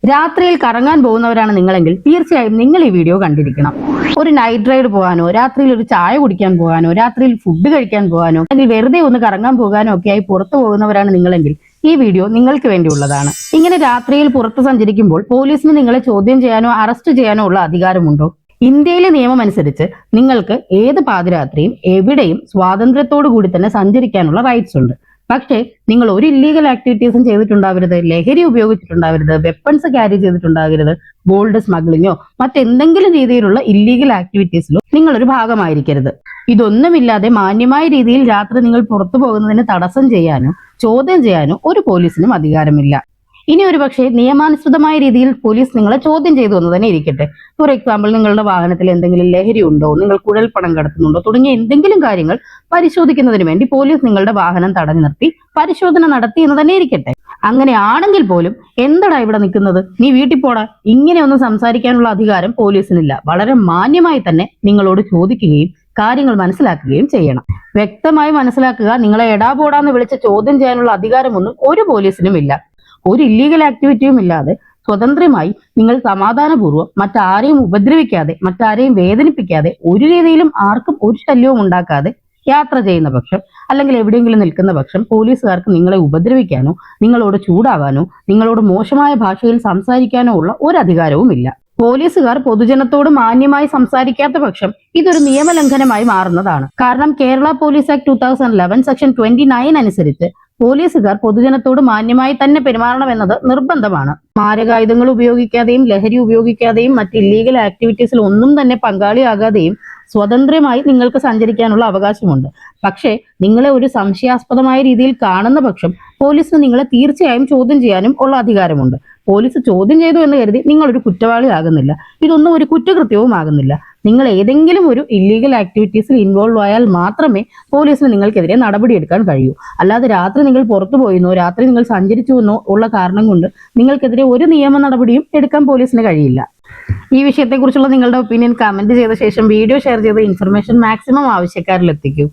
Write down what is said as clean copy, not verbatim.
രാത്രിയിൽ കറങ്ങാൻ പോകുന്നവരാണ് നിങ്ങളെങ്കിൽ തീർച്ചയായും നിങ്ങൾ ഈ വീഡിയോ കണ്ടിരിക്കണം. ഒരു നൈറ്റ് റൈഡ് പോകാനോ, രാത്രിയിൽ ഒരു ചായ കുടിക്കാൻ പോകാനോ, രാത്രിയിൽ ഫുഡ് കഴിക്കാൻ പോകാനോ, അല്ലെങ്കിൽ വെറുതെ ഒന്ന് കറങ്ങാൻ പോകാനോ ഒക്കെയായി പുറത്തു പോകുന്നവരാണ് നിങ്ങളെങ്കിൽ ഈ വീഡിയോ നിങ്ങൾക്ക് വേണ്ടിയുള്ളതാണ്. ഇങ്ങനെ രാത്രിയിൽ പുറത്ത് സഞ്ചരിക്കുമ്പോൾ പോലീസിന് നിങ്ങളെ ചോദ്യം ചെയ്യാനോ അറസ്റ്റ് ചെയ്യാനോ ഉള്ള അധികാരമുണ്ടോ? ഇന്ത്യയിലെ നിയമം അനുസരിച്ച് നിങ്ങൾക്ക് ഏത് പാതിരാത്രിയും എവിടെയും സ്വാതന്ത്ര്യത്തോടു കൂടി തന്നെ സഞ്ചരിക്കാനുള്ള റൈറ്റ്സ് ഉണ്ട്. പക്ഷേ നിങ്ങൾ ഒരു ഇല്ലീഗൽ ആക്ടിവിറ്റീസും ചെയ്തിട്ടുണ്ടാവരുത്, ലഹരി ഉപയോഗിച്ചിട്ടുണ്ടാവരുത്, വെപ്പൺസ് ക്യാരി ചെയ്തിട്ടുണ്ടാകരുത്, ഗോൾഡ് സ്മഗ്ലിങ്ങോ മറ്റെന്തെങ്കിലും രീതിയിലുള്ള ഇല്ലീഗൽ ആക്ടിവിറ്റീസിലോ നിങ്ങളൊരു ഭാഗമായിരിക്കരുത്. ഇതൊന്നുമില്ലാതെ മാന്യമായ രീതിയിൽ രാത്രി നിങ്ങൾ പുറത്തു പോകുന്നതിന് തടസ്സം ചെയ്യാനോ ചോദ്യം ചെയ്യാനോ ഒരു പോലീസിനും അധികാരമില്ല. ഇനി ഒരു പക്ഷേ നിയമാനുസൃതമായ രീതിയിൽ പോലീസ് നിങ്ങളെ ചോദ്യം ചെയ്തു എന്ന് തന്നെ ഇരിക്കട്ടെ. ഫോർ എക്സാമ്പിൾ, നിങ്ങളുടെ വാഹനത്തിൽ എന്തെങ്കിലും ലഹരി ഉണ്ടോ, നിങ്ങൾ കുഴൽപ്പണം കടത്തുന്നുണ്ടോ തുടങ്ങിയ എന്തെങ്കിലും കാര്യങ്ങൾ പരിശോധിക്കുന്നതിന് വേണ്ടി പോലീസ് നിങ്ങളുടെ വാഹനം തടഞ്ഞു നിർത്തി പരിശോധന നടത്തി എന്ന് തന്നെ ഇരിക്കട്ടെ. അങ്ങനെയാണെങ്കിൽ പോലും എന്തടാ ഇവിടെ നിൽക്കുന്നത്, നീ വീട്ടിൽ പോടാ, ഇങ്ങനെയൊന്നും സംസാരിക്കാനുള്ള അധികാരം പോലീസിനില്ല. വളരെ മാന്യമായി തന്നെ നിങ്ങളോട് ചോദിക്കുകയും കാര്യങ്ങൾ മനസ്സിലാക്കുകയും ചെയ്യണം. വ്യക്തമായി മനസ്സിലാക്കുക, നിങ്ങളെ എടാ പോടാന്ന് വിളിച്ച് ചോദ്യം ചെയ്യാനുള്ള അധികാരമൊന്നും ഒരു പോലീസിനും ഇല്ല. ഒരു ഇല്ലീഗൽ ആക്ടിവിറ്റിയും ഇല്ലാതെ സ്വതന്ത്രമായി നിങ്ങൾ സമാധാനപൂർവ്വം മറ്റാരെയും ഉപദ്രവിക്കാതെ മറ്റാരെയും വേദനിപ്പിക്കാതെ ഒരു രീതിയിലും ആർക്കും ഒരു ശല്യവും ഉണ്ടാക്കാതെ യാത്ര ചെയ്യുന്ന പക്ഷം, അല്ലെങ്കിൽ എവിടെയെങ്കിലും നിൽക്കുന്ന പക്ഷം പോലീസുകാർക്ക് നിങ്ങളെ ഉപദ്രവിക്കാനോ നിങ്ങളോട് ചൂടാവാനോ നിങ്ങളോട് മോശമായ ഭാഷയിൽ സംസാരിക്കാനോ ഉള്ള ഒരു അധികാരവും ഇല്ല. പോലീസുകാർ പൊതുജനത്തോട് മാന്യമായി സംസാരിക്കാത്ത പക്ഷം ഇതൊരു നിയമലംഘനമായി മാറുന്നതാണ്. കാരണം കേരള പോലീസ് ആക്ട് 2011 സെക്ഷൻ 29 അനുസരിച്ച് പോലീസുകാർ പൊതുജനത്തോട് മാന്യമായി തന്നെ പെരുമാറണമെന്നത് നിർബന്ധമാണ്. മാരകായുധങ്ങൾ ഉപയോഗിക്കാതെയും ലഹരി ഉപയോഗിക്കാതെയും മറ്റ് ഇല്ലീഗൽ ആക്ടിവിറ്റീസിൽ ഒന്നും തന്നെ പങ്കാളിയാകാതെയും സ്വതന്ത്രമായി നിങ്ങൾക്ക് സഞ്ചരിക്കാനുള്ള അവകാശമുണ്ട്. പക്ഷേ നിങ്ങളെ ഒരു സംശയാസ്പദമായ രീതിയിൽ കാണുന്ന പക്ഷം പോലീസിന് നിങ്ങളെ തീർച്ചയായും ചോദ്യം ചെയ്യാനും ഉള്ള അധികാരമുണ്ട്. പോലീസ് ചോദ്യം ചെയ്തു എന്ന് കരുതി നിങ്ങളൊരു കുറ്റവാളിയാകുന്നില്ല. ഇതൊന്നും ഒരു കുറ്റകൃത്യവും ആകുന്നില്ല. നിങ്ങൾ ഏതെങ്കിലും ഒരു ഇല്ലീഗൽ ആക്ടിവിറ്റീസിൽ ഇൻവോൾവ് ആയാൽ മാത്രമേ പോലീസിന് നിങ്ങൾക്കെതിരെ നടപടിയെടുക്കാൻ കഴിയൂ. അല്ലാതെ രാത്രി നിങ്ങൾ പുറത്തു പോയെന്നോ രാത്രി നിങ്ങൾ സഞ്ചരിച്ചു എന്നോ ഉള്ള കാരണം കൊണ്ട് നിങ്ങൾക്കെതിരെ ഒരു നിയമ നടപടിയും എടുക്കാൻ പോലീസിന് കഴിയില്ല. ഈ വിഷയത്തെക്കുറിച്ചുള്ള നിങ്ങളുടെ ഒപ്പീനിയൻ കമന്റ് ചെയ്ത ശേഷം വീഡിയോ ഷെയർ ചെയ്ത ഇൻഫർമേഷൻ മാക്സിമം ആവശ്യക്കാരിൽ എത്തിക്കൂ.